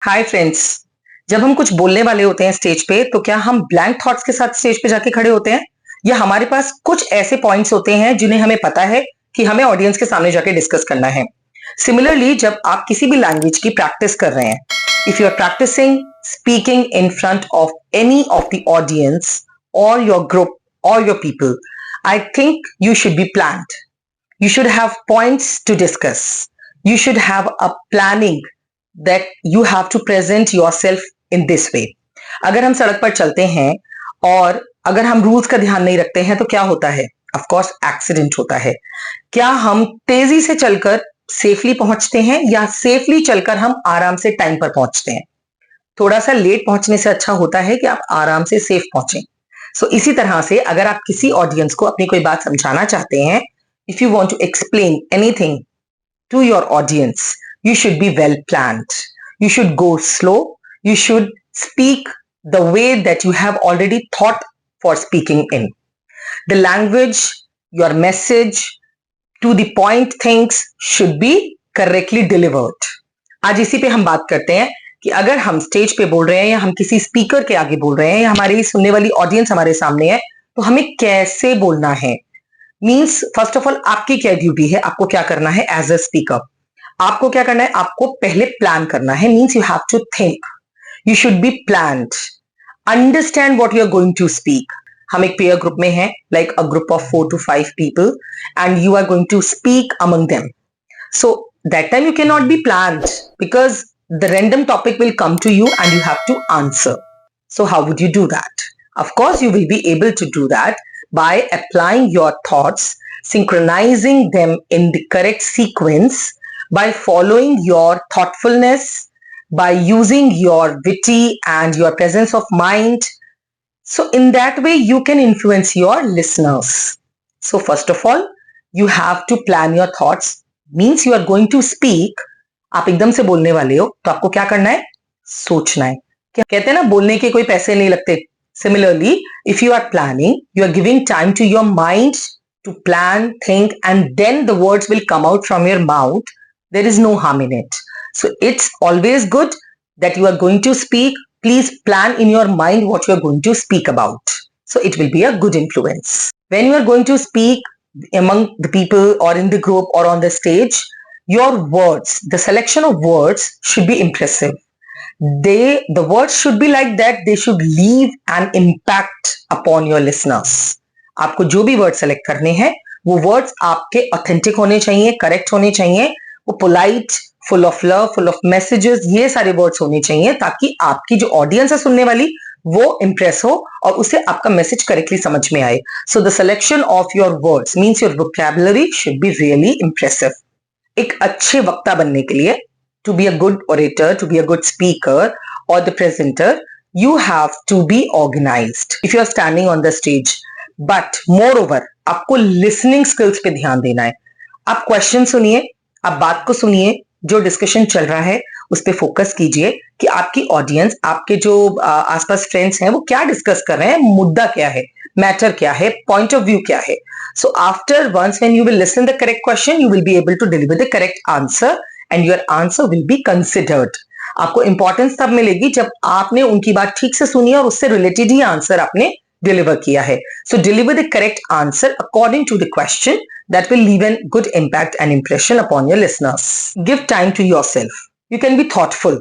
Hi friends. जब हम कुछ बोलने वाले होते हैं स्टेज पे तो क्या हम ब्लैंक थॉट्स के साथ स्टेज पे जाके खड़े होते हैं या हमारे पास कुछ ऐसे पॉइंट्स होते हैं जिन्हें हमें पता है कि हमें ऑडियंस के सामने जाके डिस्कस करना है। सिमिलरली जब आप किसी भी लैंग्वेज की प्रैक्टिस कर रहे हैं, if you are practising speaking in front of any of the audience और योर ग्रुप और your people, I think you should be planned. You should have points to discuss. You should have a planning that you have to present yourself in this way. अगर हम सड़क पर चलते हैं और अगर हम रूल्स का ध्यान नहीं रखते हैं तो क्या होता है? ऑफ कोर्स एक्सीडेंट होता है. क्या हम तेजी से चलकर सेफली पहुंचते हैं या सेफली चलकर हम आराम से टाइम पर पहुंचते हैं? थोड़ा सा लेट पहुंचने से अच्छा होता है कि आप आराम से सेफ पहुंचें. इसी तरह से अगर आप किसी ऑडियंस को अपनी कोई बात समझाना चाहते हैं, if you want to explain anything to your audience, you should be well planned. You should go slow. You should speak the way that you have already thought for speaking in. The language, your message, to the point things should be correctly delivered. आज इसी पे हम बात करते हैं कि अगर हम स्टेज पे बोल रहे हैं या हम किसी स्पीकर के आगे बोल रहे हैं या हमारी सुनने वाली ऑडियंस हमारे सामने है तो हमें कैसे बोलना है. मीन्स फर्स्ट ऑफ ऑल आपकी क्या ड्यूटी है, आपको क्या करना है एज अ स्पीकर. आपको क्या करना है, आपको पहले प्लान करना है. Means you have to think, you should be planned, understand what you are going to speak. हम एक पेयर ग्रुप में हैं, like a group of 4 to 5 people, and you are going to speak among them. So that time you cannot be planned because the random topic will come to you and you have to answer. So how would you do that? Of course you will be able to do that by applying your thoughts, synchronizing them in the correct sequence, by following your thoughtfulness, by using your witty and your presence of mind. So in that way you can influence your listeners. So first of all you have to plan your thoughts. Means you are going to speak. आप एकदम से बोलने वाले हो तो आपको क्या करना है, सोचना है. क्या कहते हैं ना, बोलने के कोई पैसे नहीं लगते. Similarly, if you are planning, you are giving time to your mind to plan, think, and then the words will come out from your mouth. There is no harm in it. So it's always good that you are going to speak. Please plan in your mind what you are going to speak about. So it will be a good influence. When you are going to speak among the people or in the group or on the stage, your words, the selection of words should be impressive. The words should be like that. They should leave an impact upon your listeners. आपको जो भी word select करने हैं वो words आपके authentic होने चाहिए, correct होने चाहिए, वो polite, full of love, full of messages, ये सारे वर्ड्स होने चाहिए ताकि आपकी जो ऑडियंस है सुनने वाली वो इंप्रेस हो और उसे आपका मैसेज करेक्टली समझ में आए. So the selection of your words means your vocabulary should be really impressive. एक अच्छे वक्ता बनने के लिए, to be a good orator, to be a good speaker or the presenter, you have to be organized if you are standing on the stage. But moreover, आपको listening skills पे ध्यान देना है. आप क्वेश्चन सुनिए, आप बात को सुनिए, जो डिस्कशन चल रहा है उस पे फोकस कीजिए कि आपकी ऑडियंस, आपके जो आसपास फ्रेंड्स हैं वो क्या डिस्कस कर रहे हैं, मुद्दा क्या है, मैटर क्या है, पॉइंट ऑफ व्यू क्या है. So after once when you will listen the correct question, you will be able to deliver the correct answer and your answer will be considered. आपको इंपॉर्टेंस तब मिलेगी जब आपने उनकी बात ठीक से सुनी और उससे रिलेटेड ही आंसर आपने डिलीवर किया है. So deliver the correct answer according to the question. That will leave a good impact and impression upon your listeners. Give time to yourself. You can be thoughtful.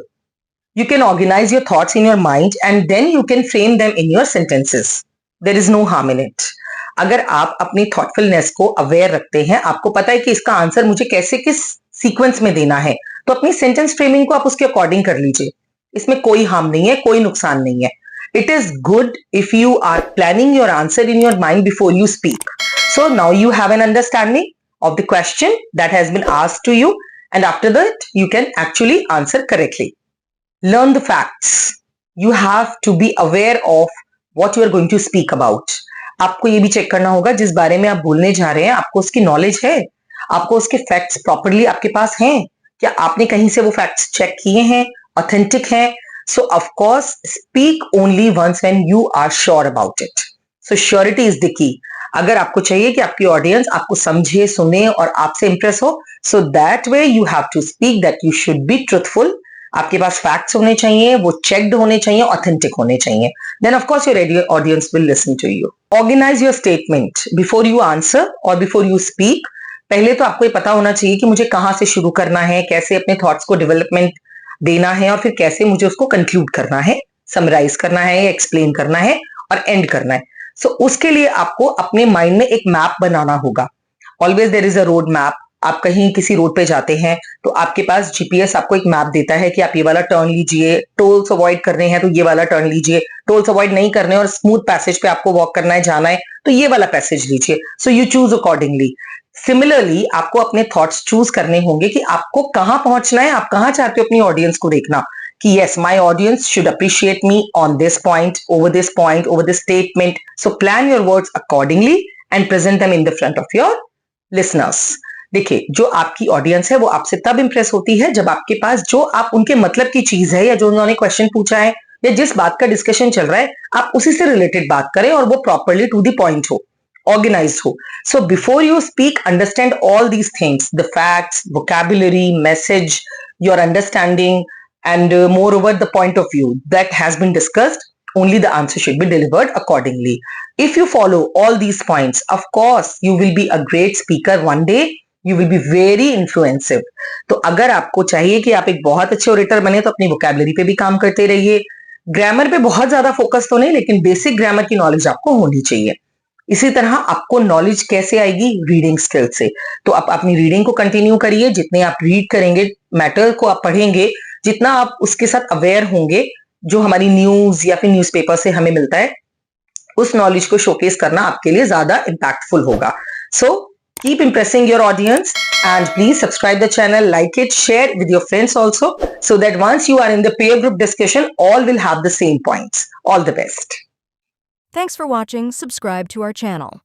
You can organize your thoughts in your mind and then you can frame them in your sentences. There is no harm in it. अगर आप अपनी thoughtfulness को aware रखते हैं, आपको पता है कि इसका आंसर मुझे कैसे किस सीक्वेंस में देना है, तो अपनी सेंटेंस फ्रेमिंग को आप उसके अकॉर्डिंग कर लीजिए. इसमें कोई हार्म नहीं है, कोई नुकसान नहीं है. It is good if you are planning your answer in your mind before you speak. So now you have an understanding of the question that has been asked to you and after that you can actually answer correctly. Learn the facts. You have to be aware of what you are going to speak about. आपको ये भी check करना होगा जिस बारे में आप बोलने जा रहे हैं आपको उसकी नॉलेज है, आपको उसके फैक्ट्स प्रॉपरली आपके पास हैं, क्या आपने कहीं से वो फैक्ट्स चेक किए हैं, ऑथेंटिक हैं. So of course speak only once when you are sure about it. So surety is the key. अगर आपको चाहिए कि आपकी ऑडियंस आपको समझे, सुने और आपसे इंप्रेस हो, so that way you have to speak that you should be truthful, आपके पास फैक्ट्स होने चाहिए, वो चेक्ड होने चाहिए, ऑथेंटिक होने चाहिए. Then of course your audience will listen to you. Organise your statement before you answer और बिफोर यू स्पीक. पहले तो आपको ये पता होना चाहिए कि मुझे कहाँ से शुरू करना है, कैसे अपने थॉट्स को डेवलपमेंट देना है और फिर कैसे मुझे उसको कंक्लूड करना है, समराइज करना है, एक्सप्लेन करना है और एंड करना है. सो उसके लिए आपको अपने माइंड में एक मैप बनाना होगा. Always there is a road map. आप कहीं किसी रोड पे जाते हैं तो आपके पास जीपीएस आपको एक मैप देता है कि आप ये वाला टर्न लीजिए, टोल्स अवॉइड करने हैं तो ये वाला टर्न लीजिए, टोल्स अवॉइड नहीं करने और स्मूथ पैसेज पे आपको वॉक करना है, जाना है तो ये वाला पैसेज लीजिए. So you choose accordingly. Similarly आपको अपने थॉट्स चूज करने होंगे कि आपको कहां पहुंचना है, आप कहां चाहते हो अपनी ऑडियंस को देखना कि yes my audience should appreciate me on this point, over this statement. So plan your words accordingly and present them in the front of your listeners. देखिए, जो आपकी ऑडियंस है वो आपसे तब इंप्रेस होती है जब आपके पास जो आप उनके मतलब की चीज है या जो उन्होंने क्वेश्चन पूछा है या जिस बात का डिस्कशन चल रहा है आप उसी से रिलेटेड बात करें और वो प्रॉपरली टू द पॉइंट हो, organized ho. So before you speak, understand all these things, the facts, vocabulary, message, your understanding, and moreover the point of view that has been discussed. Only the answer should be delivered accordingly. If you follow all these points, of course you will be a great speaker one day. You will be very influensive. तो अगर आपको चाहिए कि आप एक बहुत अच्छे orator बने तो अपनी वोकैबुलरी पे भी काम करते रहिए. ग्रामर पे बहुत ज्यादा फोकस तो नहीं, लेकिन बेसिक ग्रामर की नॉलेज आपको होनी चाहिए. इसी तरह आपको नॉलेज कैसे आएगी? रीडिंग स्किल से. तो आप अपनी रीडिंग को कंटिन्यू करिए. जितने आप रीड करेंगे, मैटर को आप पढ़ेंगे, जितना आप उसके साथ अवेयर होंगे, जो हमारी न्यूज या फिर न्यूज़पेपर से हमें मिलता है, उस नॉलेज को शोकेस करना आपके लिए ज्यादा इंपैक्टफुल होगा. सो keep impressing your audience and please subscribe the channel, like it, share with your friends also, so that once you are in the peer group discussion, all will have the same points. All the best. Thanks for watching. Subscribe to our channel.